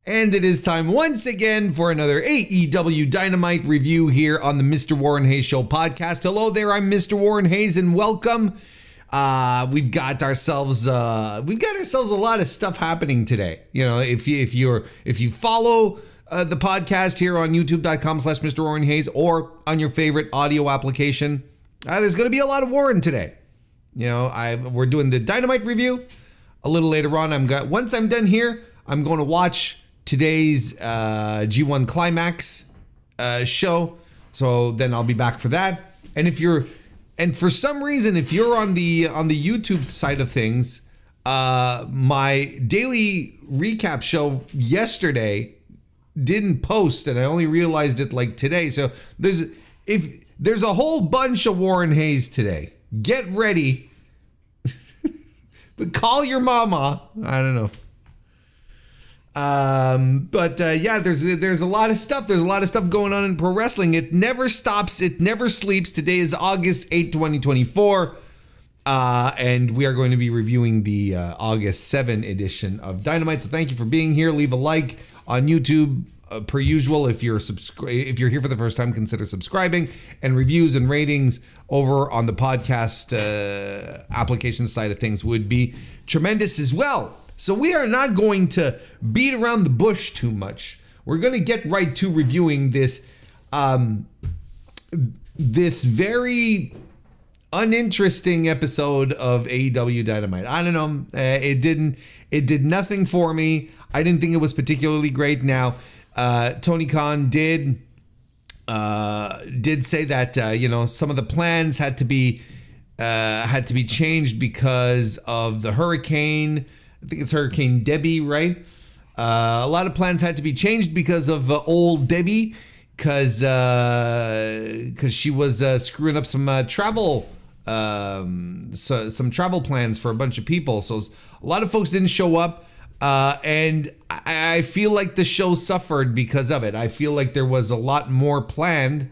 And it is time once again for another AEW Dynamite review here on the Mr. Warren Hayes Show podcast. Hello there, I'm Mr. Warren Hayes and welcome. We've got ourselves a lot of stuff happening today. You know, if you follow the podcast here on youtube.com/Mr. Warren Hayes or on your favorite audio application, there's going to be a lot of Warren today. You know, we're doing the Dynamite review a little later on. Once I'm done here, I'm going to watch today's G1 Climax show. So then I'll be back for that. And for some reason, if you're on the YouTube side of things, my daily recap show yesterday didn't post, and I only realized it like today. So there's a whole bunch of Warren Hayes today. Get ready. But call your mama. I don't know. Yeah, there's a lot of stuff. There's a lot of stuff going on in pro wrestling. It never stops. It never sleeps. Today is August 8, 2024. And we are going to be reviewing the August 7 edition of Dynamite. So thank you for being here. Leave a like on YouTube. Per usual, if you're here for the first time, consider subscribing, and reviews and ratings over on the podcast application side of things would be tremendous as well. So we are not going to beat around the bush too much. We're going to get right to reviewing this this very uninteresting episode of AEW Dynamite. I don't know. It did nothing for me. I didn't think it was particularly great. Now, Tony Khan did say that you know, some of the plans had to be changed because of the hurricane. I think it's Hurricane Debbie, right? A lot of plans had to be changed because of old Debbie, because she was screwing up some travel plans for a bunch of people. So a lot of folks didn't show up. And I feel like the show suffered because of it. I feel like there was a lot more planned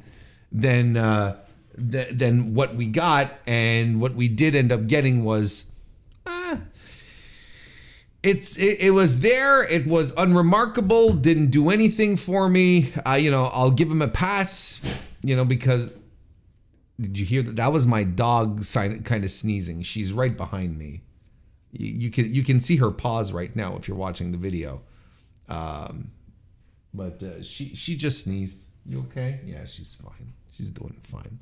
than what we got, and what we did end up getting was, it was there. It was unremarkable. Didn't do anything for me. You know, I'll give him a pass. You know, because did you hear that? That was my dog kind of sneezing. She's right behind me. You can see her paws right now if you're watching the video, but she just sneezed. You okay? Yeah, she's fine. She's doing fine.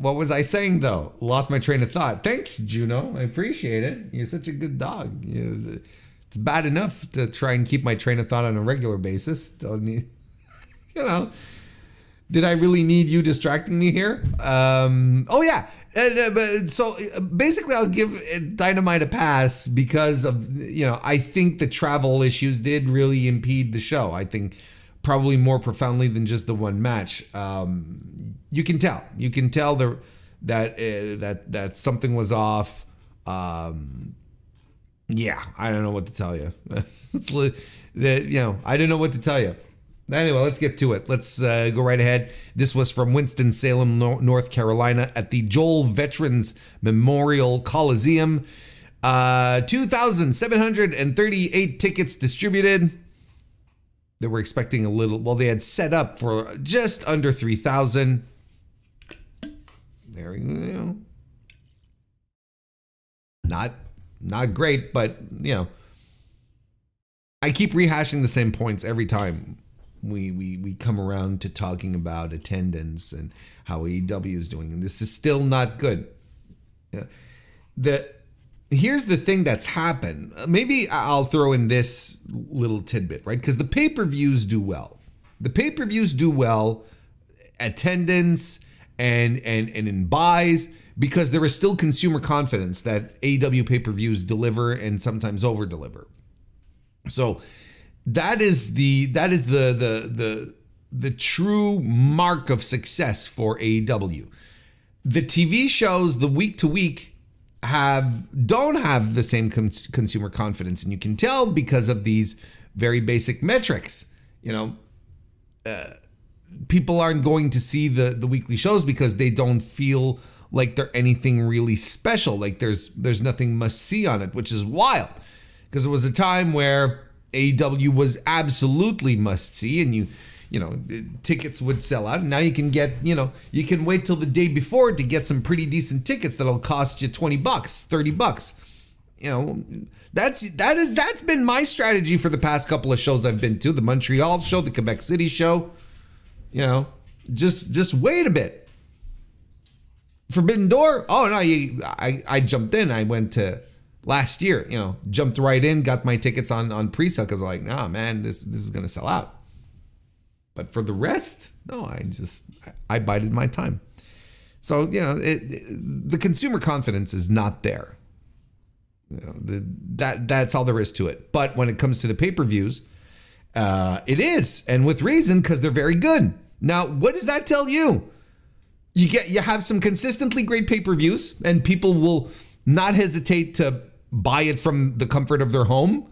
What was I saying though? Lost my train of thought. Thanks, Juno. I appreciate it. You're such a good dog. It's bad enough to try and keep my train of thought on a regular basis. Don't need, you know. Did I really need you distracting me here? Oh yeah. So basically, I'll give Dynamite a pass because of, you know, I think the travel issues did really impede the show. I think probably more profoundly than just the one match. You can tell that something was off. Yeah, I don't know what to tell you. You know, I don't know what to tell you. Anyway, let's get to it. Let's go right ahead. This was from Winston-Salem, North Carolina at the Joel Veterans Memorial Coliseum. 2,738 tickets distributed. They were expecting a little, well, they had set up for just under 3,000. There we go. Not great, but, you know, I keep rehashing the same points every time we come around to talking about attendance and how AEW is doing, and this is still not good. Here's the thing that's happened. Maybe I'll throw in this little tidbit, right? Because the pay-per-views do well. The pay-per-views do well, attendance and in buys, because there is still consumer confidence that AEW pay-per-views deliver and sometimes over-deliver. So that is the true mark of success for AEW. The TV shows, the week to week, don't have the same consumer confidence, and you can tell because of these very basic metrics. You know, people aren't going to see the weekly shows because they don't feel like they're anything really special. Like there's nothing must see on it, which is wild. because it was a time where AEW was absolutely must see, and you know, tickets would sell out. And now you can get, you know, you can wait till the day before to get some pretty decent tickets that'll cost you $20, $30. You know, that's been my strategy for the past couple of shows I've been to. The Montreal show, the Quebec City show. You know, just wait a bit. Forbidden Door. Oh no, I jumped in. I went to last year. You know, jumped right in, got my tickets on pre-sale because I'm like, nah, man, this is gonna sell out. But for the rest, no, I bided my time. So, you know, the consumer confidence is not there. You know, that's all there is to it. But when it comes to the pay-per-views, it is, and with reason, because they're very good. Now, what does that tell you? You have some consistently great pay-per-views, and people will not hesitate to buy it from the comfort of their home,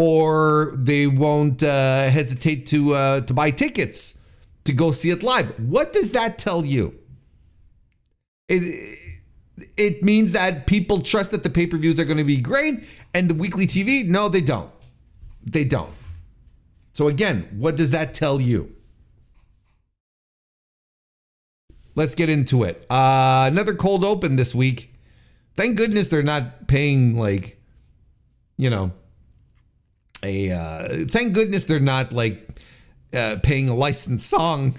or they won't hesitate to buy tickets to go see it live. What does that tell you? It means that people trust that the pay-per-views are going to be great, and the weekly TV, no, they don't. They don't. So again, what does that tell you? Let's get into it. Another cold open this week. Thank goodness they're not paying like, you know, thank goodness they're not like paying a licensed song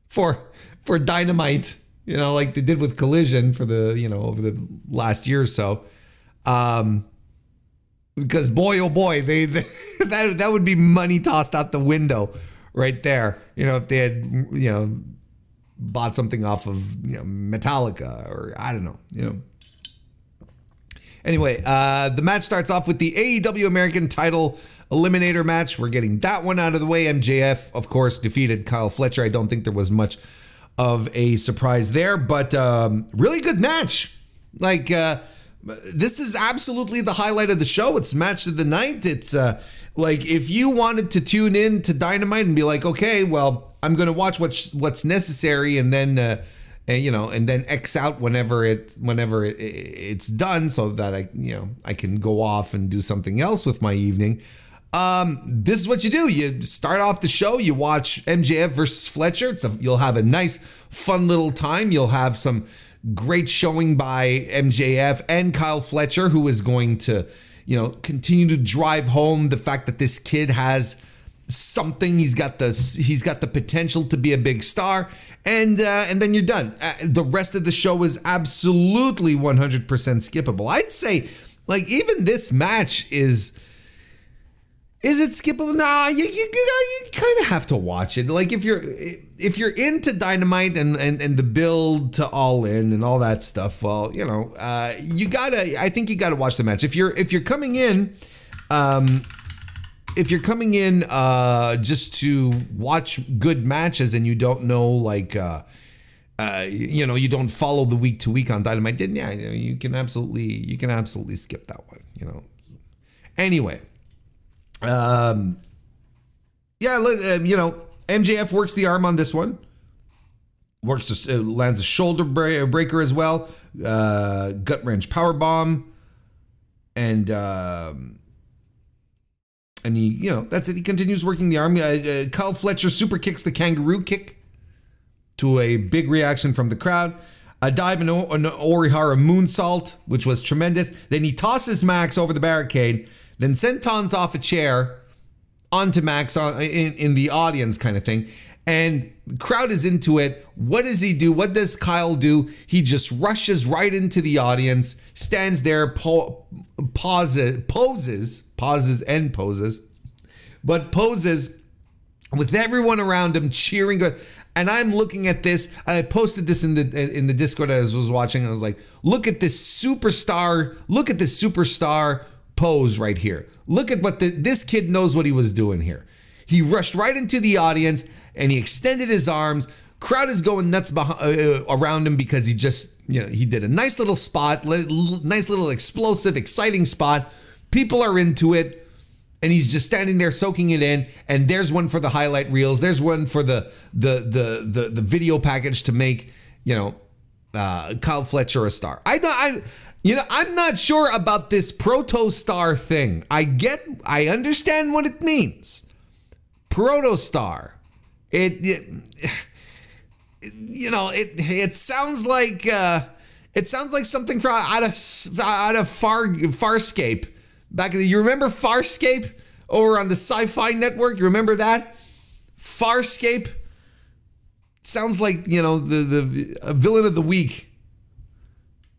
for Dynamite, you know, like they did with Collision for the, you know, over the last year or so. Because boy, oh boy, that would be money tossed out the window right there. You know, if they had, you know, bought something off of, you know, Metallica or I don't know, you know. Anyway, the match starts off with the AEW American title eliminator match. We're getting that one out of the way. MJF, of course, defeated Kyle Fletcher. I don't think there was much of a surprise there, but really good match. Like, this is absolutely the highlight of the show. It's match of the night. It's like if you wanted to tune in to Dynamite and be like, okay, well, I'm going to watch what's necessary, and then you know, and then X out whenever it's done, so that I can go off and do something else with my evening. This is what you do. You start off the show, you watch MJF versus Fletcher. You'll have a nice, fun little time. You'll have some great showing by MJF and Kyle Fletcher, who is going to, you know, continue to drive home the fact that this kid has something. He's got the potential to be a big star, and then you're done. The rest of the show is absolutely 100% skippable. I'd say, like, even this match is it skippable? Nah, you kind of have to watch it. Like, if you're into Dynamite and the build to All In and all that stuff, well, you know, I think you gotta watch the match. If you're coming in, just to watch good matches and you don't know, like, you know, you don't follow the week to week on Dynamite, then yeah, you can absolutely skip that one, you know. Anyway, yeah, you know, MJF works the arm on this one. Lands a shoulder breaker as well, gut wrench power bomb, and he, you know, that's it. He continues working the arm. Kyle Fletcher super kicks the kangaroo kick to a big reaction from the crowd. A dive and an Orihara moonsault, which was tremendous. Then he tosses Max over the barricade, then sentons off a chair onto Max in the audience kind of thing. And the crowd is into it. What does he do? What does Kyle do? He just rushes right into the audience, stands there, poses with everyone around him cheering. And I'm looking at this, and I posted this in the Discord as I was watching, and I was like, look at this superstar pose right here. Look at what this kid knows what he was doing here. He rushed right into the audience and he extended his arms. Crowd is going nuts around him because he just, you know, he did a nice little spot, nice little explosive, exciting spot. People are into it, and he's just standing there soaking it in. And there's one for the highlight reels. There's one for the video package to make, you know, Kyle Fletcher a star. You know, I'm not sure about this Protostar thing. I understand what it means. Protostar. It sounds like something from out of Farscape. You remember Farscape over on the Sci-Fi Network? You remember that? Farscape sounds like, you know, the villain of the week.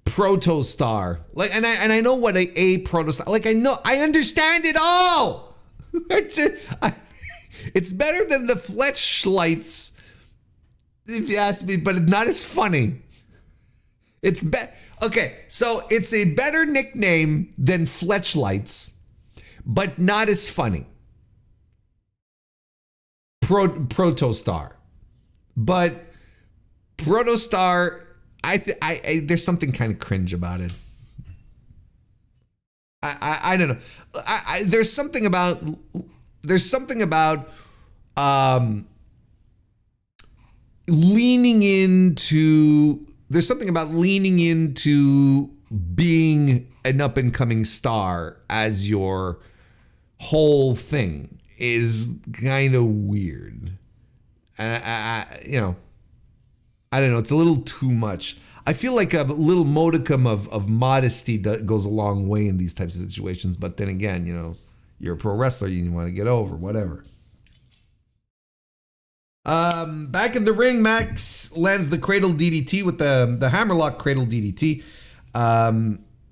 Protostar. Like, and I know what a Protostar. Like, I understand it all. It's better than the Fletchlights, if you ask me, but not as funny. Okay, so it's a better nickname than Fletchlights, but not as funny. Protostar. But Protostar, there's something kind of cringe about it. I don't know. There's something about leaning into being an up and coming star as your whole thing is kind of weird. And I don't know. It's a little too much. I feel like a little modicum of modesty that goes a long way in these types of situations. But then again, you know, you're a pro wrestler. You want to get over, whatever. Back in the ring, Max lands the cradle DDT with the hammerlock cradle DDT.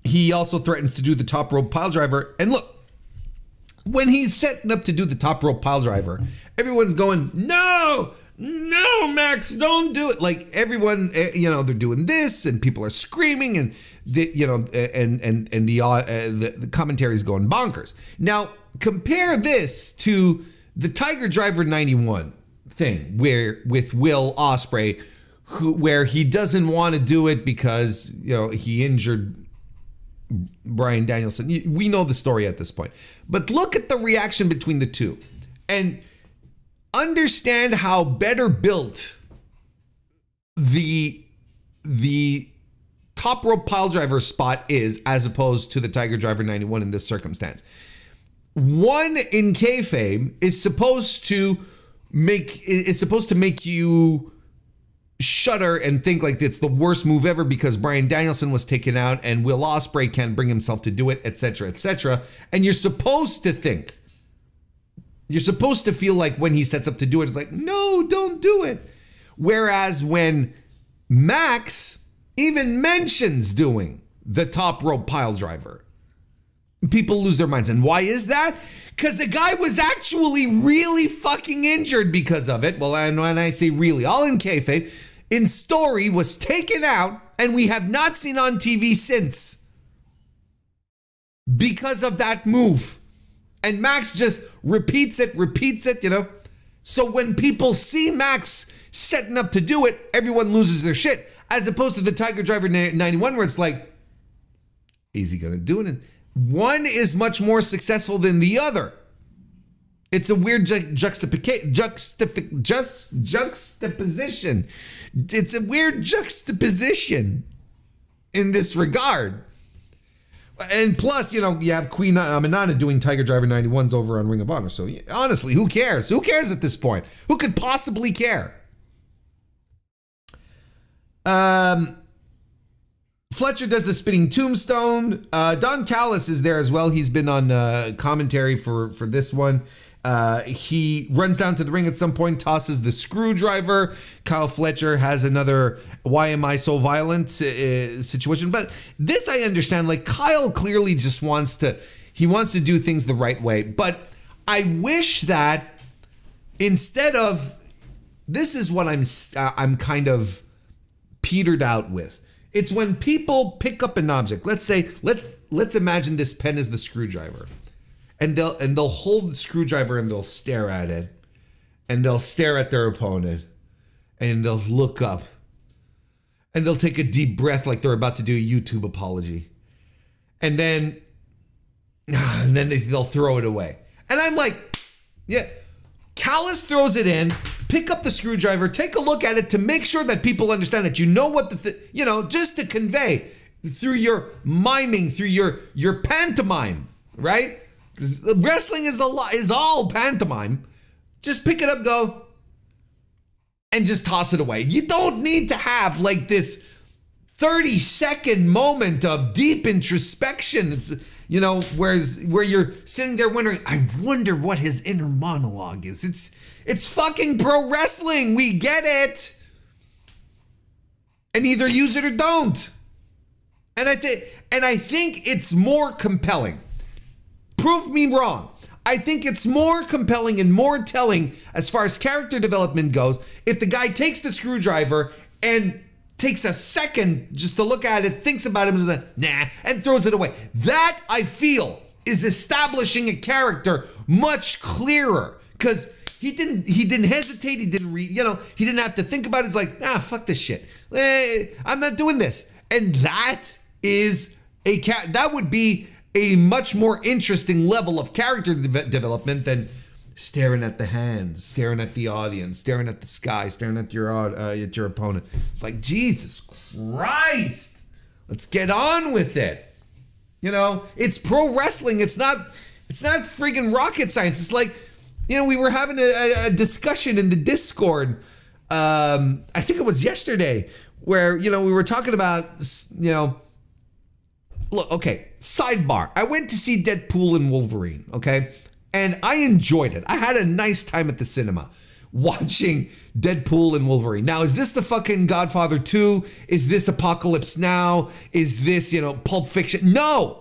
He also threatens to do the top rope pile driver. And look, when he's setting up to do the top rope pile driver, everyone's going, no, Max, don't do it. Like everyone, you know, they're doing this and people are screaming and the commentary is going bonkers. Now compare this to the Tiger Driver 91 thing with Will Ospreay, where he doesn't want to do it because, you know, he injured Bryan Danielson. We know the story at this point, but look at the reaction between the two and understand how better built the top rope pile driver spot is as opposed to the Tiger Driver 91 in this circumstance. One in kayfabe is supposed to make you shudder and think like it's the worst move ever because Bryan Danielson was taken out and Will Ospreay can't bring himself to do it, etc., etc. And you're supposed to feel like when he sets up to do it, it's like, no, don't do it. Whereas when Max even mentions doing the top rope pile driver, people lose their minds. And why is that? Because the guy was actually really fucking injured because of it. Well, and when I say really, all in kayfabe, in story was taken out and we have not seen on TV since because of that move. And Max just repeats it, you know. So when people see Max setting up to do it, everyone loses their shit. As opposed to the Tiger Driver 91 where it's like, is he going to do it? One is much more successful than the other. It's a weird juxtaposition. It's a weird juxtaposition in this regard. And plus, you know, you have Queen Aminata doing Tiger Driver 91s over on Ring of Honor. So honestly, who cares? Who cares at this point? Who could possibly care? Fletcher does the spinning tombstone. Don Callis is there as well. He's been on commentary for this one. He runs down to the ring at some point, tosses the screwdriver. Kyle Fletcher has another "why am I so violent" situation. But this I understand. Like Kyle clearly just wants to do things the right way. But I wish that instead of this is what I'm kind of petered out with. It's when people pick up an object. Let's say let's imagine this pen is the screwdriver. And they'll hold the screwdriver and they'll stare at it. And they'll stare at their opponent. And they'll look up. And they'll take a deep breath like they're about to do a YouTube apology. And then they'll throw it away. And I'm like, yeah. Callis throws it in. Pick up the screwdriver. Take a look at it to make sure that people understand that you know what just to convey. through your miming, through your pantomime, right? 'Cause wrestling is all pantomime. Just pick it up, go, and just toss it away. You don't need to have like this 30-second moment of deep introspection. It's, you know, where you're sitting there wondering, I wonder what his inner monologue is. It's fucking pro wrestling. We get it. And either use it or don't. And I think it's more compelling. Prove me wrong. I think it's more compelling and more telling as far as character development goes if the guy takes the screwdriver and takes a second just to look at it, thinks about it, and says, nah, and throws it away. That, I feel, is establishing a character much clearer, because he didn't hesitate, he didn't have to think about it. It's like, fuck this shit. I'm not doing this. And that would be a much more interesting level of character development than staring at the hands, staring at the audience, staring at the sky, staring at your opponent. It's like, Jesus Christ, let's get on with it. You know, it's pro wrestling. It's not friggin' rocket science. It's like, you know, we were having a discussion in the Discord. I think it was yesterday, where, you know, we were talking about, you know, look, okay, sidebar. I went to see Deadpool and Wolverine, okay? And I enjoyed it. I had a nice time at the cinema watching Deadpool and Wolverine. Now, is this the fucking Godfather 2? Is this Apocalypse Now? Is this, you know, Pulp Fiction? No.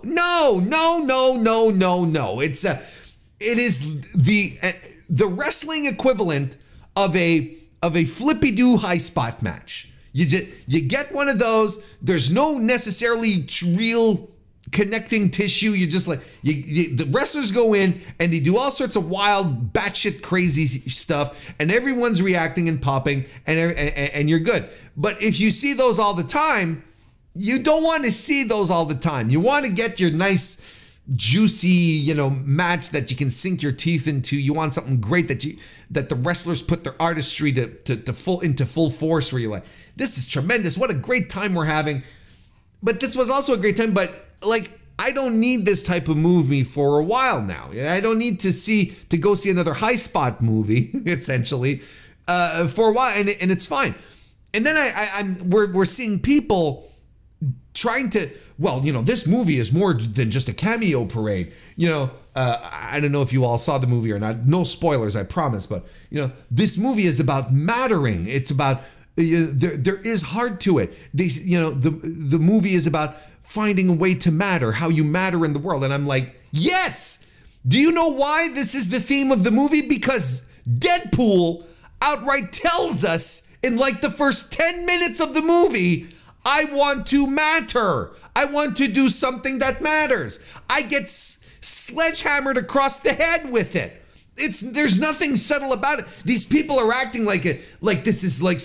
It is the wrestling equivalent of a flippy-doo high spot match. You get one of those. There's no necessarily real connecting tissue. You just like the wrestlers go in and they do all sorts of wild, batshit crazy stuff, and everyone's reacting and popping, and you're good. But if you see those all the time, you don't want to see those all the time. You want to get your nice, juicy, you know, match that you can sink your teeth into. You want something great that the wrestlers put their artistry into full force, where you're like, this is tremendous. What a great time we're having. But this was also a great time, but like, I don't need this type of movie for a while now. I don't need to go see another high spot movie, essentially, for a while, and it's fine. And then we're seeing people trying to, well, you know, this movie is more than just a cameo parade. You know, I don't know if you all saw the movie or not. No spoilers, I promise. But, you know, this movie is about mattering. It's about, there is heart to it. The movie is about finding a way to matter, how you matter in the world. And I'm like, yes! Do you know why this is the theme of the movie? Because Deadpool outright tells us in like the first 10 minutes of the movie, I want to matter. I want to do something that matters. I get sledgehammered across the head with it. There's nothing subtle about it. These people are acting like this is like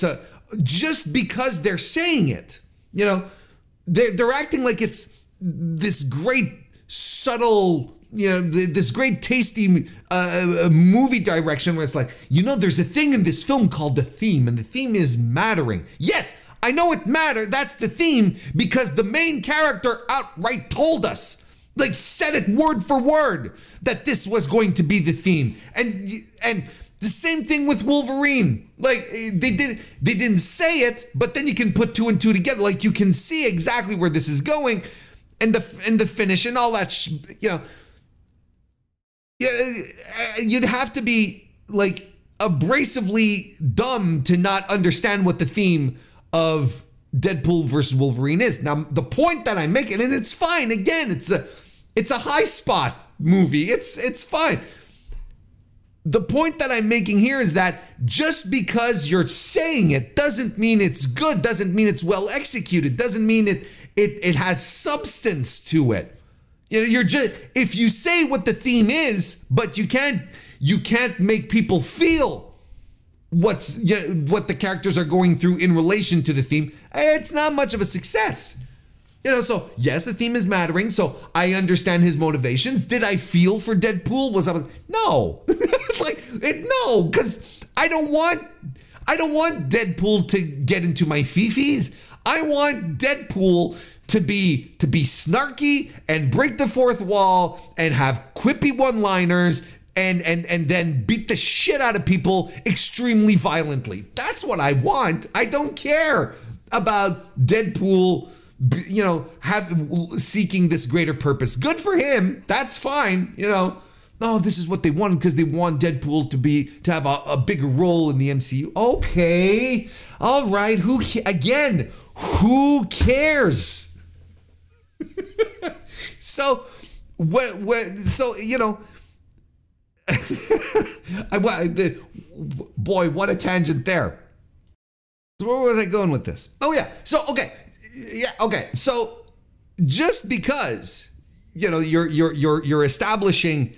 just because they're saying it. You know, they're acting like it's this great subtle, you know, this great tasty movie direction where it's like, you know, there's a thing in this film called the theme, and the theme is mattering. Yes, I know it matters. That's the theme because the main character outright told us, like said it word for word, that this was going to be the theme. And the same thing with Wolverine. Like they didn't say it, but then you can put two and two together. Like you can see exactly where this is going, and the finish and all that. You know, you'd have to be like abrasively dumb to not understand what the theme of Deadpool versus Wolverine is. Now, the point that I'm making, and it's fine. Again, it's a high spot movie. It's fine. The point that I'm making here is that just because you're saying it doesn't mean it's good, doesn't mean it's well executed, doesn't mean it has substance to it. You know, you're just, if you say what the theme is, but you can't make people feel what the characters are going through in relation to the theme, it's not much of a success. You know, so yes, the theme is mattering, so I understand his motivations. Did I feel for Deadpool? No. No, because I don't want Deadpool to get into my fifis. I want Deadpool to be snarky and break the fourth wall and have quippy one-liners and then beat the shit out of people extremely violently. That's what I want. I don't care about Deadpool, you know, seeking this greater purpose. Good for him. That's fine. You know, no, this is what they wanted because they want Deadpool to have a bigger role in the MCU. Okay, all right. Who cares? So so you know, boy, what a tangent there. So where was I going with this? Oh yeah. So okay. So just because, you know, you're establishing,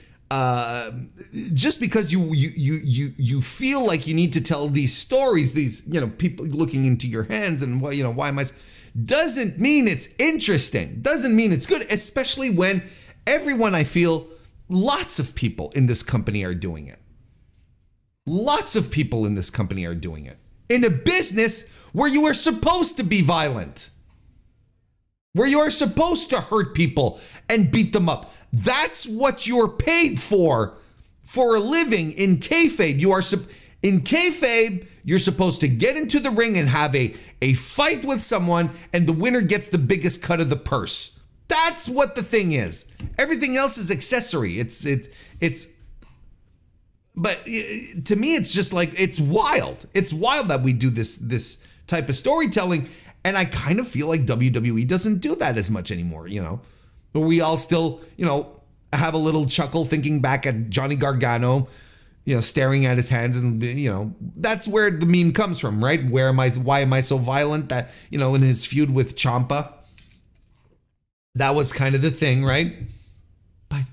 just because you feel like you need to tell these stories, these, you know, people looking into your hands and what, you know, why am I, doesn't mean it's interesting, doesn't mean it's good, especially when everyone, I feel, lots of people in this company are doing it. Lots of people in this company are doing it. In a business where you are supposed to be violent, where you are supposed to hurt people and beat them up. That's what you're paid for a living in kayfabe. In kayfabe, you're supposed to get into the ring and have a fight with someone, and the winner gets the biggest cut of the purse. That's what the thing is. Everything else is accessory. But to me, it's just like, it's wild. It's wild that we do this type of storytelling. And I kind of feel like WWE doesn't do that as much anymore, you know. We all still, you know, have a little chuckle thinking back at Johnny Gargano, you know, staring at his hands, and, you know, that's where the meme comes from, right? Why am I so violent? That, you know, in his feud with Ciampa, that was kind of the thing, right? But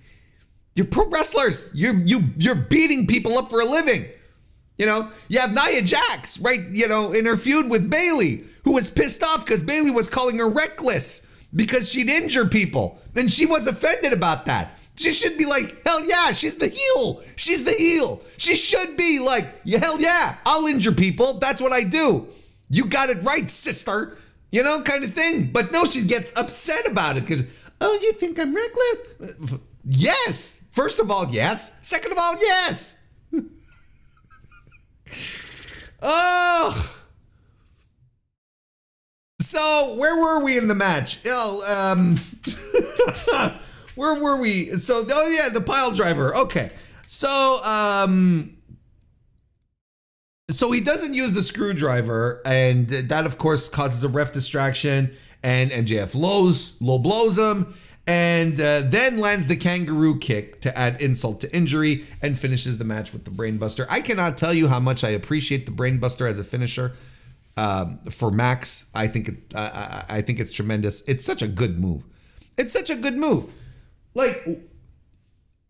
you're pro wrestlers. You're beating people up for a living. You know, you have Nia Jax, right? You know, in her feud with Bayley, who was pissed off because Bayley was calling her reckless because she'd injure people. And she was offended about that. She should be like, hell yeah, she's the heel. She's the heel. She should be like, yeah, hell yeah, I'll injure people. That's what I do. You got it right, sister. You know, kind of thing. But no, she gets upset about it because, oh, you think I'm reckless? Yes. First of all, yes. Second of all, yes. Oh. So where were we in the match? Where were we? So, oh yeah, the pile driver. Okay. So, so he doesn't use the screwdriver, and that of course causes a ref distraction, and MJF low blows him, and then lands the kangaroo kick to add insult to injury and finishes the match with the brainbuster. I cannot tell you how much I appreciate the brainbuster as a finisher for Max. I think it's tremendous. It's such a good move. It's such a good move. Like,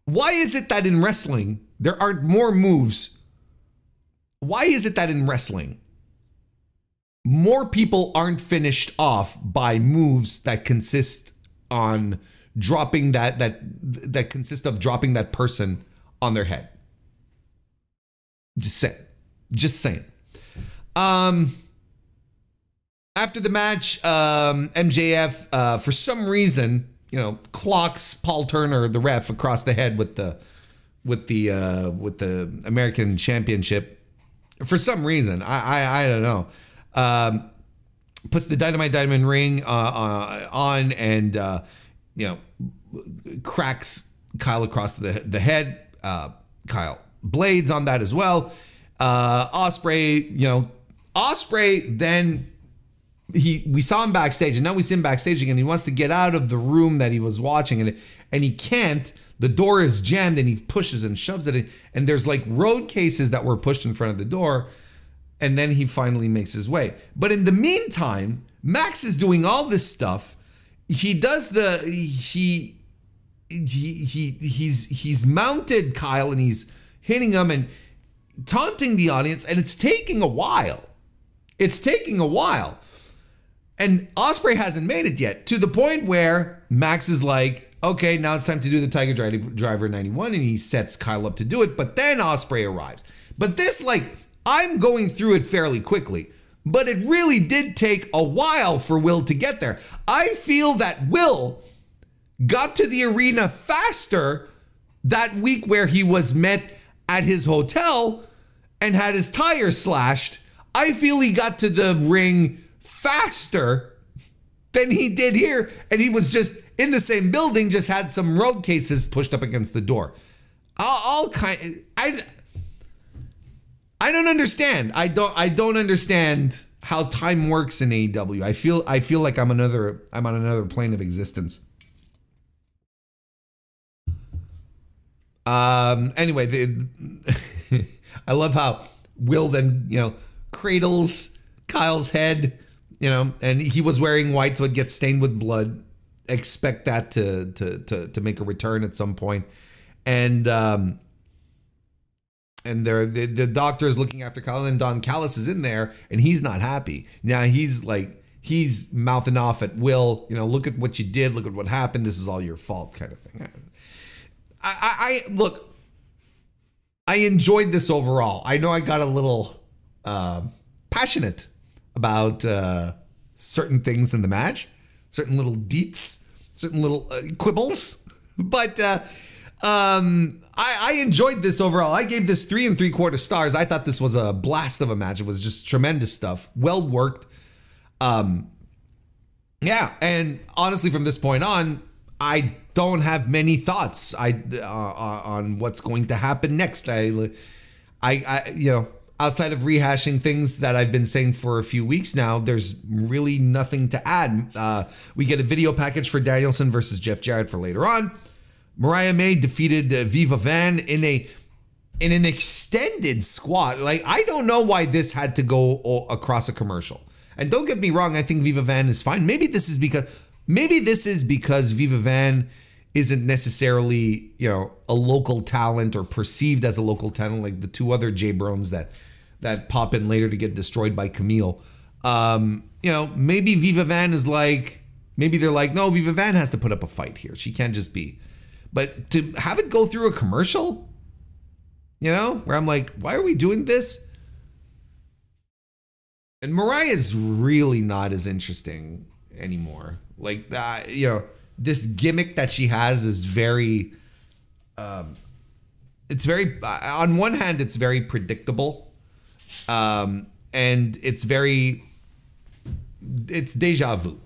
why is it that in wrestling there aren't more moves? Why is it that in wrestling more people aren't finished off by moves that consist on dropping that consist of dropping that person on their head? Just saying. After the match, MJF for some reason, you know, clocks Paul Turner, the ref, across the head with the American Championship. For some reason, I don't know. Puts the Dynamite Diamond ring on, and you know, cracks Kyle across the head. Kyle blades on that as well. Ospreay, you know, Ospreay then. We saw him backstage, and now we see him backstage again. He wants to get out of the room that he was watching, and he can't. The door is jammed, and he pushes and shoves it in, and there's like road cases that were pushed in front of the door, and then he finally makes his way. But in the meantime, Max is doing all this stuff. He does he's mounted Kyle, and he's hitting him and taunting the audience, and it's taking a while. And Ospreay hasn't made it yet, to the point where Max is like, okay, now it's time to do the Tiger Driver 91, and he sets Kyle up to do it, but then Ospreay arrives. But this, like, I'm going through it fairly quickly. but it really did take a while for Will to get there. I feel that Will got to the arena faster that week where he was met at his hotel and had his tires slashed. I feel he got to the ring faster than he did here. And he was just in the same building, just had some road cases pushed up against the door. I don't understand. I don't understand how time works in AEW. I feel like I'm on another plane of existence. Anyway, I love how Will then, cradles Kyle's head, and he was wearing white, so it gets stained with blood. Expect that to make a return at some point. And the doctor is looking after Kyle, and Don Callis is in there, and he's not happy. Now he's mouthing off at Will, look at what you did, look at what happened, this is all your fault, kind of thing. Look, I enjoyed this overall. I know I got a little passionate about certain things in the match, certain little deets, certain little quibbles, but I enjoyed this overall. I gave this 3 3/4 stars. I thought this was a blast of a match. It was just tremendous stuff. Well worked. Yeah, and honestly, from this point on, I don't have many thoughts on what's going to happen next. I outside of rehashing things that I've been saying for a few weeks now, there's really nothing to add. We get a video package for Danielson versus Jeff Jarrett for later on. Mariah May defeated Viva Van in an extended squat. I don't know why this had to go across a commercial. And don't get me wrong, I think Viva Van is fine. Maybe this is because Viva Van isn't necessarily, a local talent or perceived as a local talent like the two other J-Brones that pop in later to get destroyed by Camille. Maybe Viva Van is maybe they're like, no, Viva Van has to put up a fight here. She can't just be. But to have it go through a commercial, where I'm like, why are we doing this? And Mariah's really not as interesting anymore. This gimmick that she has is very, it's very, on one hand, it's very predictable. And it's deja vu.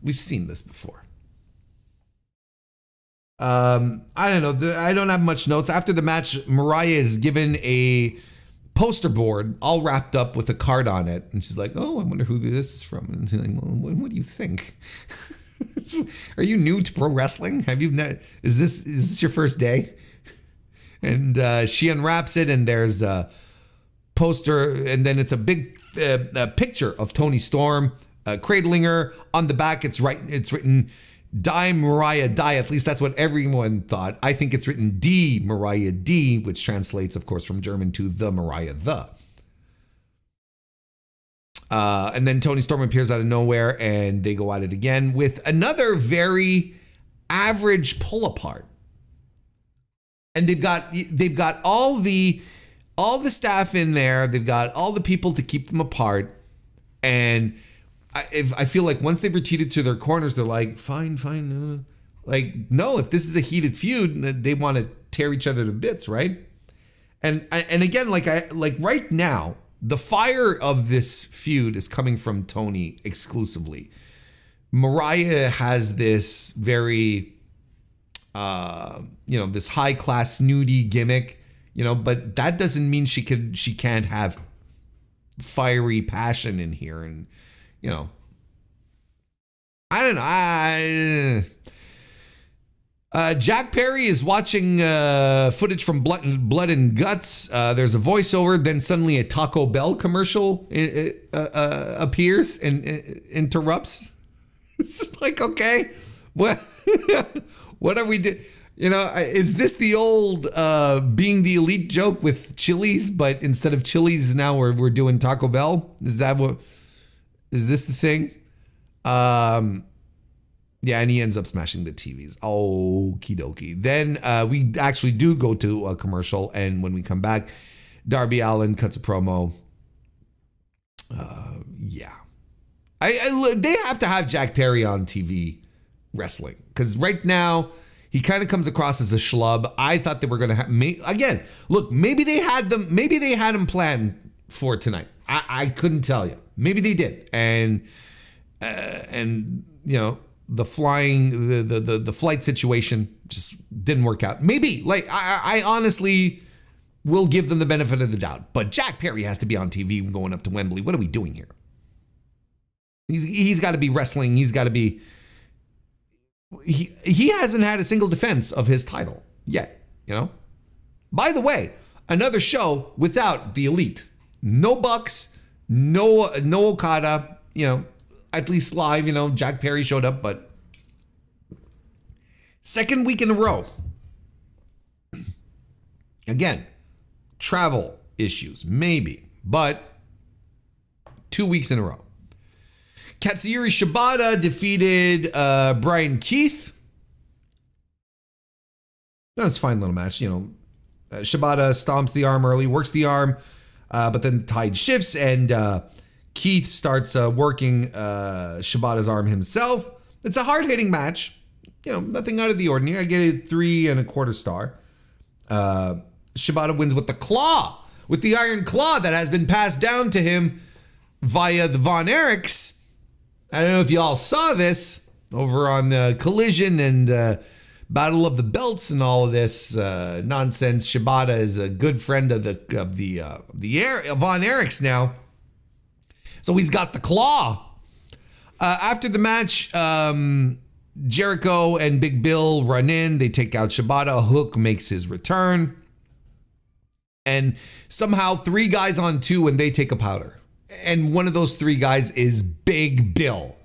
We've seen this before. I don't know. I don't have much notes. After the match, Mariah is given a poster board all wrapped up with a card on it. And she's like, oh, I wonder who this is from. And she's like, well, what do you think? Are you new to pro wrestling? Is this your first day? And she unwraps it, and there's a poster, and then it's a big picture of Toni Storm cradling her. On the back, it's written, Die Mariah Die. At least that's what everyone thought. I think it's written D Mariah D, which translates, of course, from German to the Mariah the. And then Toni Storm appears out of nowhere, and they go at it again with another very average pull apart. And they've got all the staff in there. They've got all the people to keep them apart. And I feel like once they've retreated to their corners, they're like, fine. No, if this is a heated feud, they want to tear each other to bits, right? And again, right now, the fire of this feud is coming from Toni exclusively. Mariah has this very, this high class snooty gimmick, but that doesn't mean she can't have fiery passion in here. And, I don't know. Jack Perry is watching footage from Blood and Guts. There's a voiceover, then suddenly a Taco Bell commercial appears and interrupts. It's like, okay, what are we doing? Is this the old being the elite joke with Chili's, but instead of Chili's now we're doing Taco Bell? Is this the thing? Yeah, and he ends up smashing the TVs. Okie dokie. Then we actually do go to a commercial, and when we come back, Darby Allin cuts a promo Yeah. They have to have Jack Perry on TV wrestling, because right now he kind of comes across as a schlub. I thought they were going to have, again, look, maybe they had him planned for tonight. I couldn't tell you. Maybe they did. And you know, the flight situation just didn't work out. Maybe, like, I honestly will give them the benefit of the doubt. But Jack Perry has to be on TV going up to Wembley. What are we doing here? He's got to be wrestling. He's got to be. He hasn't had a single defense of his title yet. You know. By the way, another show without the Elite. No Bucks. No Okada. You know, at least live. You know, Jack Perry showed up, but second week in a row. Again, travel issues, maybe, but 2 weeks in a row. Katsuyori Shibata defeated Brian Keith. That was a fine little match. You know, Shibata stomps the arm early, works the arm, but then the tide shifts and Keith starts working Shibata's arm himself. It's a hard-hitting match. You know, nothing out of the ordinary. I get it 3 1/4 star. Shibata wins with the claw, with the iron claw that has been passed down to him via the Von Erichs. I don't know if you all saw this over on the Collision and Battle of the Belts and all of this nonsense. Shibata is a good friend of the Von Erichs now, so he's got the claw. After the match, Jericho and Big Bill run in. They take out Shibata. Hook makes his return, and somehow 3 guys on 2, and they take a powder. And one of those 3 guys is Big Bill.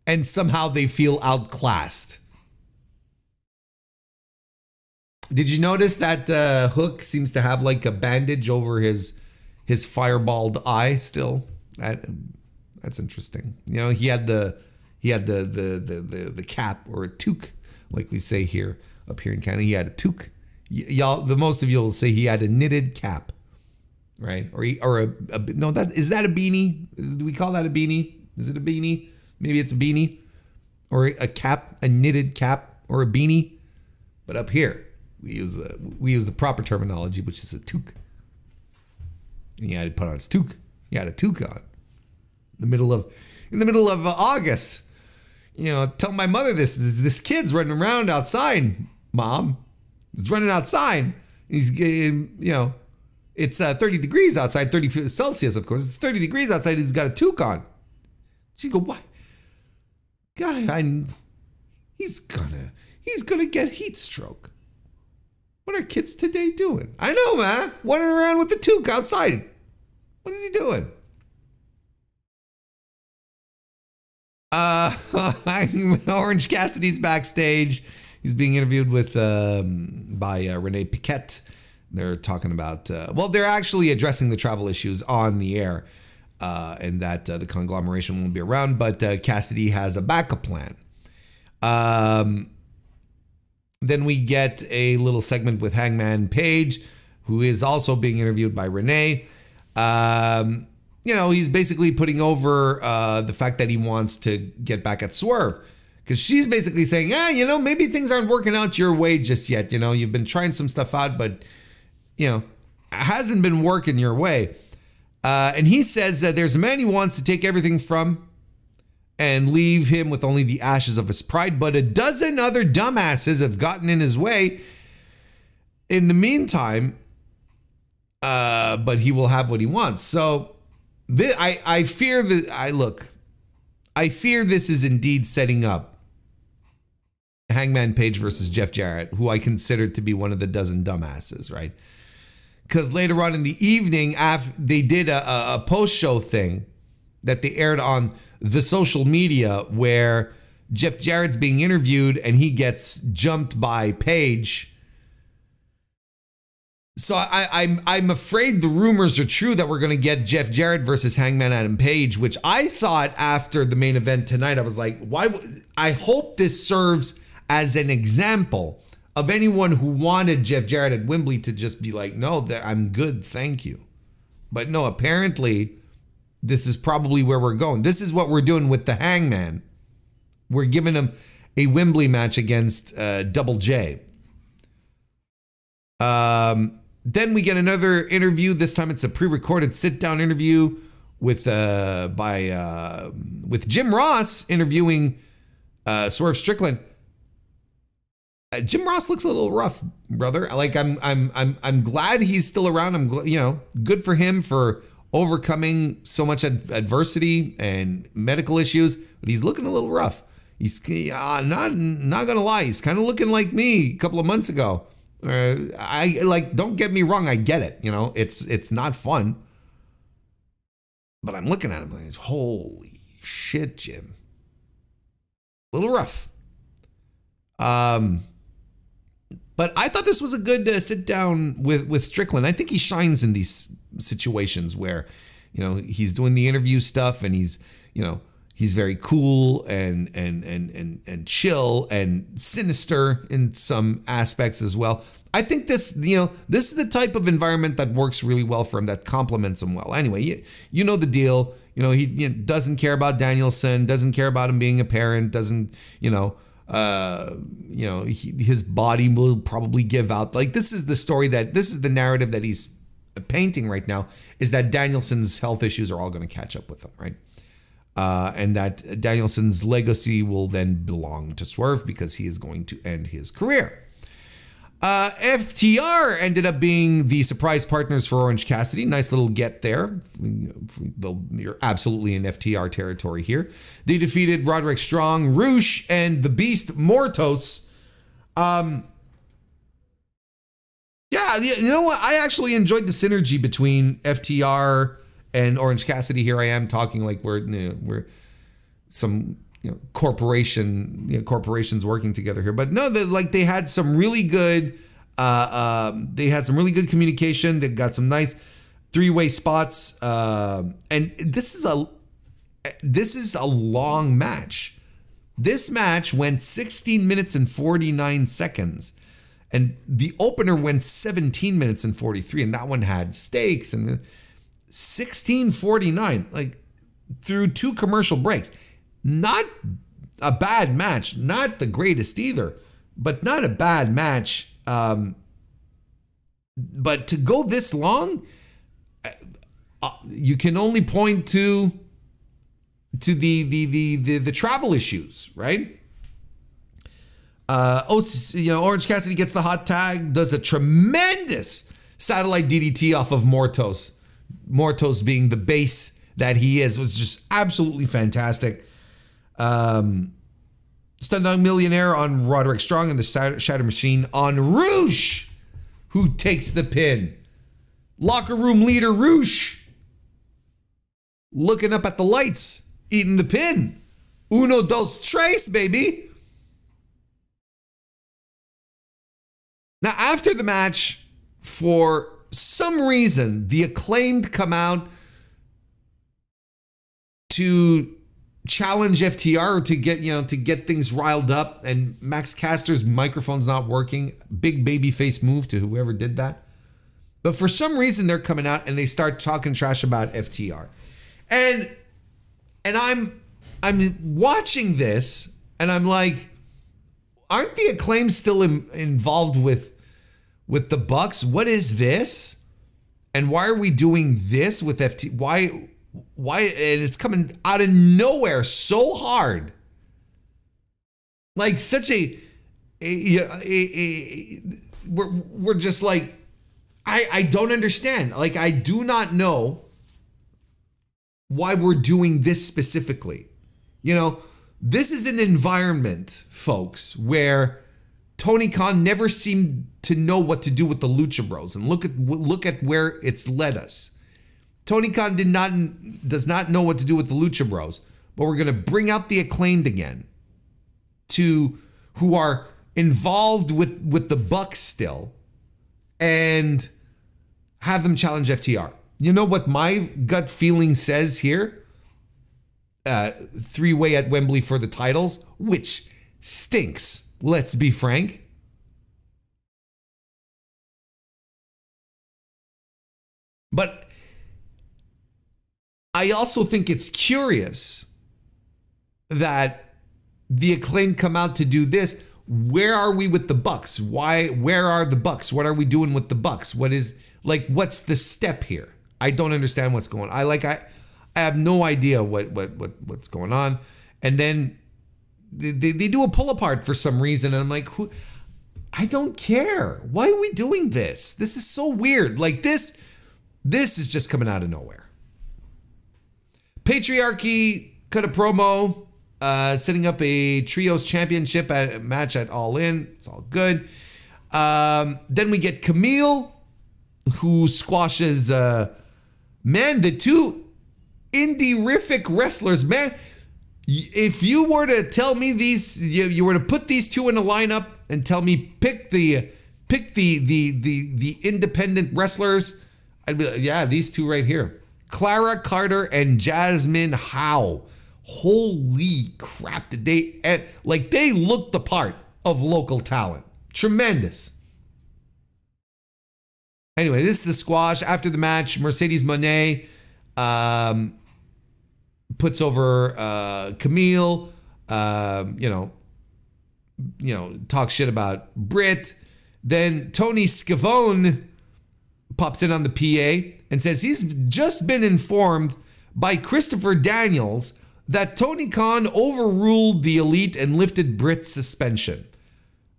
And somehow they feel outclassed. Did you notice that Hook seems to have like a bandage over his fireballed eye still? That's interesting. You know, he had the cap, or a toque, like we say here up here in Canada. He had a toque. Y'all, the most of you will say he had a knitted cap. Right? No, is that a beanie? Do we call that a beanie? Is it a beanie? Maybe it's a beanie or a cap, a knitted cap or a beanie. But up here, we use the proper terminology, which is a toque. And he had to put on his toque. He had a toque on in the middle of August. You know, tell my mother this kid's running around outside. Mom, he's running outside. He's getting, you know. It's 30 degrees outside, 30 Celsius, of course. It's 30 degrees outside. He's got a toque on. She go, what? Guy, he's gonna get heat stroke. What are kids today doing? I know, man. Running around with the toque outside. What is he doing? Orange Cassidy's backstage. He's being interviewed by Renee Paquette. They're talking about, they're actually addressing the travel issues on the air and that the conglomeration won't be around, but Cassidy has a backup plan. Then we get a little segment with Hangman Page, who is also being interviewed by Renee. You know, he's basically putting over the fact that he wants to get back at Swerve. Because she's basically saying, you know, maybe things aren't working out your way just yet. You know, you've been trying some stuff out, but you know, hasn't been working your way. And he says that there's a man he wants to take everything from and leave him with only the ashes of his pride, but a dozen other dumbasses have gotten in his way in the meantime, but he will have what he wants. So I fear this is indeed setting up Hangman Page versus Jeff Jarrett, who I consider to be one of the dozen dumbasses, right? Because later on in the evening, they did a post-show thing that they aired on the social media where Jeff Jarrett's being interviewed and he gets jumped by Page. So I'm afraid the rumors are true that we're going to get Jeff Jarrett versus Hangman Adam Page, which I thought after the main event tonight, I was like, why? I hope this serves as an example of anyone who wanted Jeff Jarrett at Wembley to just be like, no, I'm good, thank you. But no, apparently this is probably where we're going. This is what we're doing with the Hangman. We're giving him a Wembley match against Double J. Then we get another interview. This time it's a pre-recorded sit-down interview with Jim Ross interviewing Swerve Strickland. Jim Ross looks a little rough, brother. Like I'm glad he's still around. I'm good for him for overcoming so much adversity and medical issues, but he's looking a little rough. He's not gonna lie. He's kind of looking like me a couple of months ago. Don't get me wrong. I get it. It's not fun, but I'm looking at him like, holy shit, Jim. A little rough. But I thought this was a good sit down with Strickland. I think he shines in these situations where, he's doing the interview stuff and he's very cool and chill and sinister in some aspects as well. I think this is the type of environment that works really well for him, that complements him well. Anyway, you know the deal. He doesn't care about Danielson, doesn't care about him being a parent, doesn't, his body will probably give out. Like, this is the narrative that he's painting right now, is that Danielson's health issues are all going to catch up with him, right? And that Danielson's legacy will then belong to Swerve because he is going to end his career. FTR ended up being the surprise partners for Orange Cassidy. Nice little get there. You're absolutely in FTR territory here. They defeated Roderick Strong, Roosh, and the Beast Mortos. Yeah, you know what? I actually enjoyed the synergy between FTR and Orange Cassidy. Here I am talking like we're some corporations working together here, but no, they had some really good communication. They got some nice three-way spots, and this is a long match. This match went 16 minutes and 49 seconds, and the opener went 17 minutes and 43, and that one had stakes. And 16:49, like through two commercial breaks. Not a bad match, not the greatest either, but not a bad match. But to go this long, you can only point to the travel issues, right? Orange Cassidy gets the hot tag, does a tremendous satellite DDT off of Mortos. Mortos, being the base that he is, was just absolutely fantastic. Stun Dog Millionaire on Roderick Strong and the Shatter Machine on Roosh, who takes the pin. Locker room leader Roosh looking up at the lights, eating the pin. Uno, dos, tres, baby. Now, after the match, for some reason, the Acclaimed come out to challenge FTR to get things riled up, and Max Caster's microphone's not working. Big babyface move to whoever did that. But for some reason, they're coming out and they start talking trash about FTR. And I'm watching this and I'm like, aren't the Acclaim still involved with the Bucks? What is this? And why are we doing this with FTR? Why? And it's coming out of nowhere so hard. Like such we're just like, I don't understand. Like, I do not know why we're doing this specifically. This is an environment, folks, where Tony Khan never seemed to know what to do with the Lucha Bros. And look at where it's led us. Tony Khan does not know what to do with the Lucha Bros, but we're going to bring out the Acclaimed again, who are involved with the Bucks still, and have them challenge FTR. You know what my gut feeling says here? Three-way at Wembley for the titles, which stinks. Let's be frank. But I also think it's curious that the Acclaimed come out to do this. Where are we with the Bucks? Where are the Bucks? What are we doing with the Bucks? What's the step here? I don't understand what's going on. I have no idea what's going on. And then they do a pull apart for some reason. And I'm like, I don't care. Why are we doing this? This is so weird. Like this is just coming out of nowhere. Patriarchy cut a promo, setting up a trios championship match at All In. It's all good. Then we get Camille, who squashes, the two indie-rific wrestlers, man. If you were to tell me you were to put these two in a lineup and tell me pick the independent wrestlers, I'd be like, yeah, these two right here. Clara Carter and Jasmine Howe. Holy crap, did they looked the part of local talent. Tremendous. Anyway, this is a squash. After the match, Mercedes Moné puts over Camille, talks shit about Britt. Then Tony Schiavone pops in on the PA and says he's just been informed by Christopher Daniels that Tony Khan overruled the Elite and lifted Britt's suspension.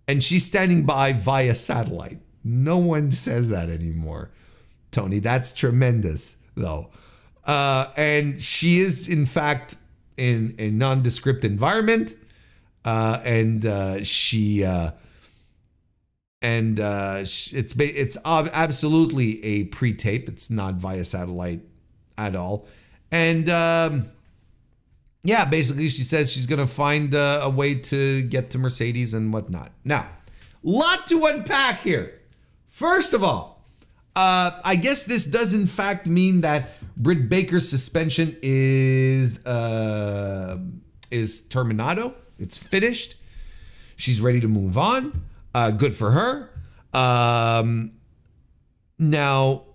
And she's standing by via satellite. No one says that anymore, Tony. That's tremendous, though. And she is, in fact, in a nondescript environment. It's absolutely a pre-tape. It's not via satellite at all. And yeah, basically she says she's gonna find a way to get to Mercedes and whatnot. Now, lot to unpack here. First of all, I guess this does in fact mean that Britt Baker's suspension is terminado. It's finished. She's ready to move on. Good for her. Now,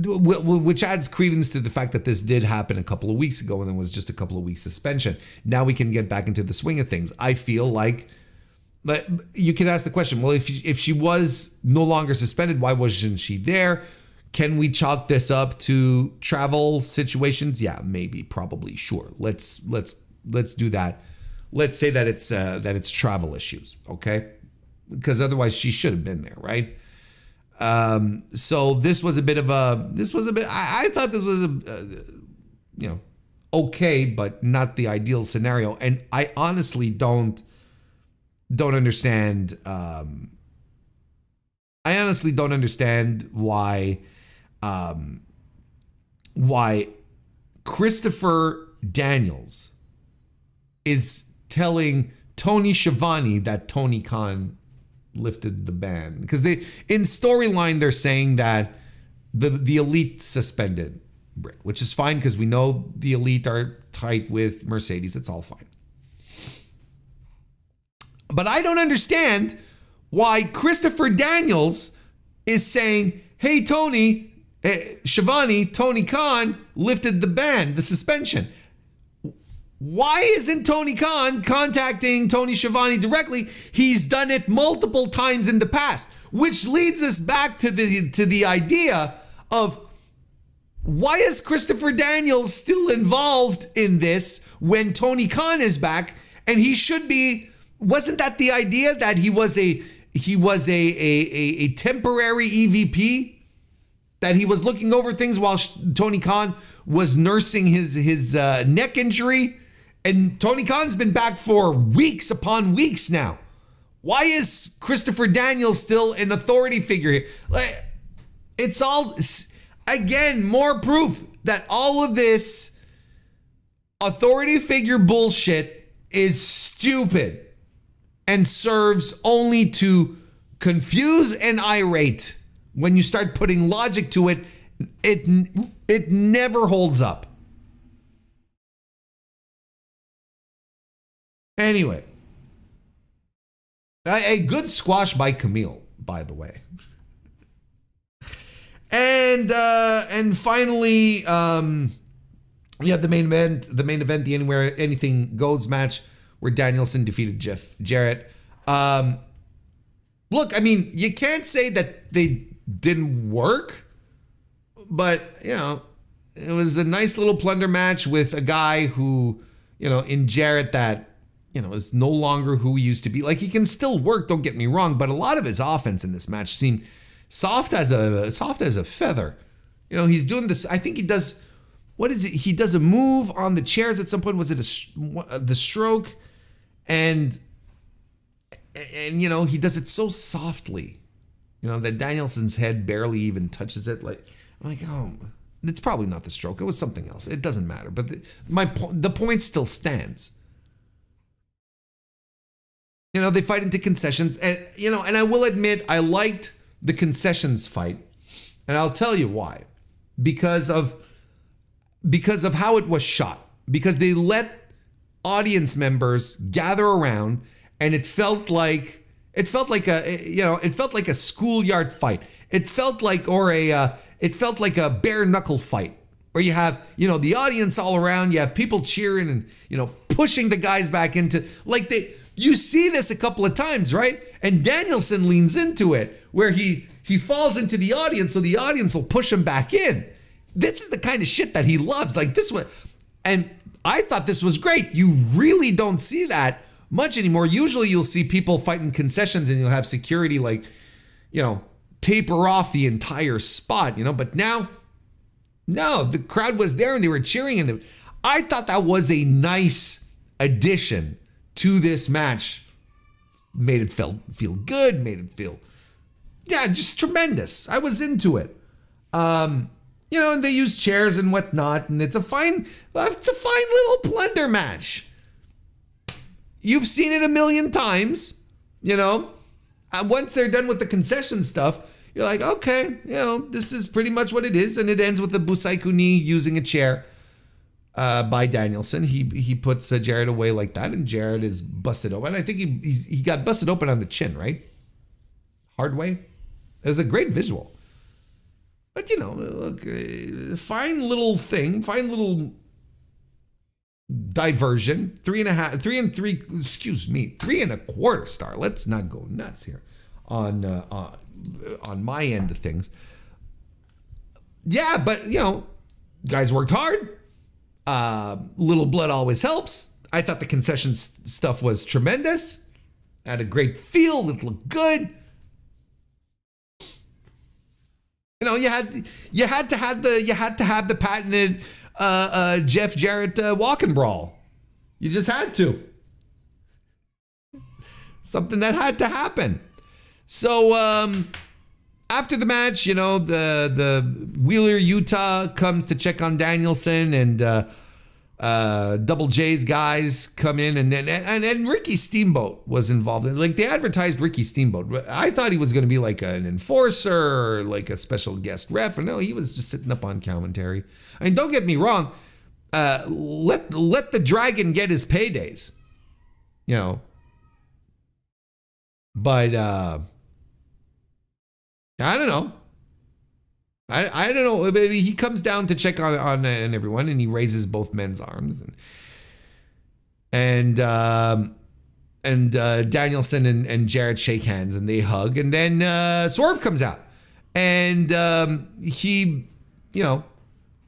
which adds credence to the fact that this did happen a couple of weeks ago and then was just a couple of weeks suspension. Now we can get back into the swing of things. I feel like you can ask the question, well, if she was no longer suspended, why wasn't she there? Can we chalk this up to travel situations? Yeah, maybe, probably, sure. Let's do that. Let's say that it's travel issues, okay? Because otherwise she should have been there, right? So this was a bit. I thought this was okay, but not the ideal scenario. And I honestly don't understand. I honestly don't understand why Christopher Daniels is telling Tony Schiavone that Tony Khan lifted the ban, because in storyline they're saying that the Elite suspended Britt, which is fine because we know the Elite are tight with Mercedes. It's all fine. But I don't understand why Christopher Daniels is saying, hey, Tony, Schiavone, Tony Khan lifted the ban, the suspension. Why isn't Tony Khan contacting Tony Schiavone directly? He's done it multiple times in the past, which leads us back to the idea of why is Christopher Daniels still involved in this when Tony Khan is back and he should be? Wasn't that the idea that he was a temporary EVP? That he was looking over things while Tony Khan was nursing his neck injury? And Tony Khan's been back for weeks upon weeks now. Why is Christopher Daniels still an authority figure here? It's all, again, more proof that all of this authority figure bullshit is stupid and serves only to confuse and irate. When you start putting logic to it, it never holds up. Anyway, a good squash by Camille, by the way. And finally, we have the main event, the Anywhere Anything Goes match, where Danielson defeated Jeff Jarrett. Look, I mean, you can't say that they didn't work, but, you know, it was a nice little plunder match with a guy who, you know, in Jarrett that, you know, is no longer who he used to be. Like, he can still work, don't get me wrong, but a lot of his offense in this match seemed soft as a feather. You know, he's doing this, I think he does, what is it? He does a move on the chairs at some point. Was it the stroke? And you know, he does it so softly, you know, that Danielson's head barely even touches it. Like, I'm like, oh, it's probably not the stroke. It was something else. It doesn't matter. But the point still stands. You know, they fight into concessions, and you know, and I will admit I liked the concessions fight, and I'll tell you why. Because of how it was shot. Because they let audience members gather around, and it felt like a schoolyard fight. It felt like a bare knuckle fight, where you have, you know, the audience all around, you have people cheering and, you know, pushing the guys back into, like, you see this a couple of times, right? And Danielson leans into it, where he falls into the audience, so the audience will push him back in. This is the kind of shit that he loves. Like, this one, and I thought this was great. You really don't see that much anymore. Usually you'll see people fighting concessions and you'll have security, like, you know, taper off the entire spot, you know, but now, no, the crowd was there and they were cheering, and I thought that was a nice addition to this match. Made it feel good, made it feel, yeah, just tremendous. I was into it. You know, and they use chairs and whatnot, and it's a fine little plunder match. You've seen it a million times, you know. Once they're done with the concession stuff, you're like, okay, you know, this is pretty much what it is, and it ends with the Busaiku knee using a chair by Danielson. He puts Jarrett away like that, and Jarrett is busted open. I think he got busted open on the chin, right? Hard way. It was a great visual. But, you know, look, fine little thing, fine little diversion. 3.25 star. Let's not go nuts here on my end of things. Yeah, but, you know, guys worked hard. Little blood always helps. I thought the concession stuff was tremendous. Had a great feel. It looked good. You know, you had to have the patented Jeff Jarrett walk and brawl. You just had to. Something that had to happen. So after the match, you know, the Wheeler Utah comes to check on Danielson, and Double J's guys come in, and then Ricky Steamboat was involved. Like, they advertised Ricky Steamboat. I thought he was going to be like an enforcer or like a special guest ref. No, he was just sitting up on commentary. I mean, don't get me wrong. Let the Dragon get his paydays, you know. But I don't know. I don't know. He comes down to check on everyone, and he raises both men's arms, and Danielson and Jarrett shake hands, and they hug, and then Swerve comes out, and he, you know,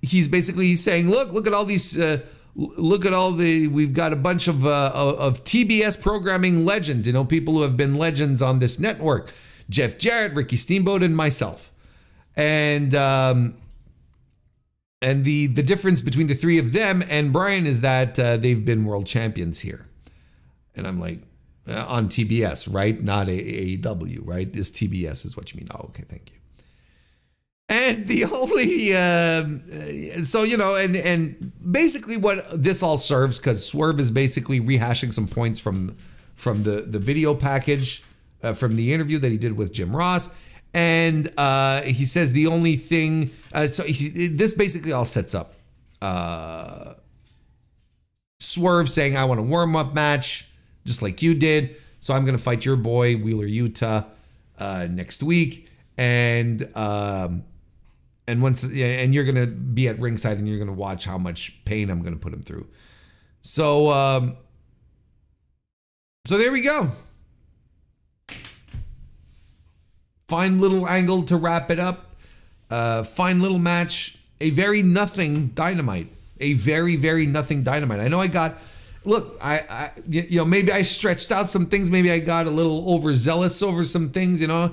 he's saying, look at all these, we've got a bunch of TBS programming legends, you know, people who have been legends on this network, Jeff Jarrett, Ricky Steamboat, and myself. And the difference between the three of them and Bryan is that they've been world champions here. And I'm like, on TBS, right? Not AEW, right? This TBS is what you mean. Oh, okay, thank you. And the only, so, you know, and basically what this all serves, because Swerve is basically rehashing some points from the video package, from the interview that he did with Jim Ross. And he says the only thing, this basically all sets up Swerve saying, I want a warm-up match, just like you did. So I'm going to fight your boy, Wheeler Utah, next week. And And and you're gonna be at ringside and you're gonna watch how much pain I'm gonna put him through. So so there we go. Fine little angle to wrap it up. Fine little match. A very nothing Dynamite. A very, very nothing Dynamite. I know I got, look, you know, maybe I stretched out some things. Maybe I got a little overzealous over some things, you know,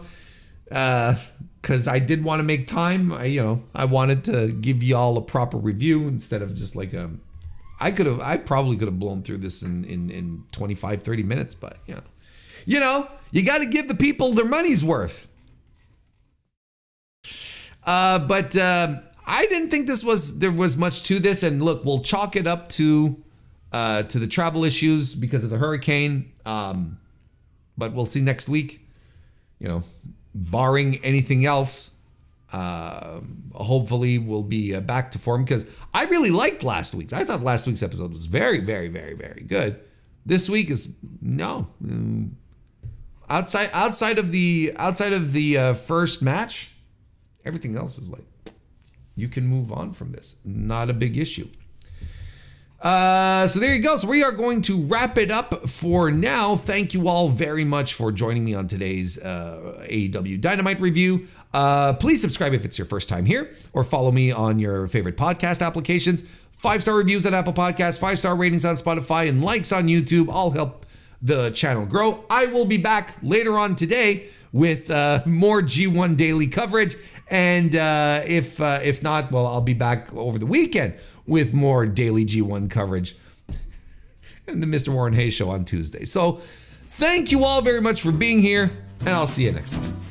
because I did want to make time. I wanted to give y'all a proper review instead of just like I probably could have blown through this in 25, 30 minutes, but you got to give the people their money's worth. But I didn't think there was much to this, and look, we'll chalk it up to the travel issues because of the hurricane. But we'll see next week. Barring anything else, hopefully we'll be back to form, because I really liked last week's. I thought last week's episode was very, very, very, very good. This week is no. Outside of the first match, everything else is like, you can move on from this. Not a big issue. So there you go. So we are going to wrap it up for now. Thank you all very much for joining me on today's AEW Dynamite review. Please subscribe if it's your first time here, or follow me on your favorite podcast applications. 5-star reviews on Apple Podcasts, 5-star ratings on Spotify, and likes on YouTube all help the channel grow. I will be back later on today with more G1 daily coverage, and if not, well, I'll be back over the weekend with more daily G1 coverage and the Mr. Warren Hayes Show on Tuesday. So thank you all very much for being here, and I'll see you next time.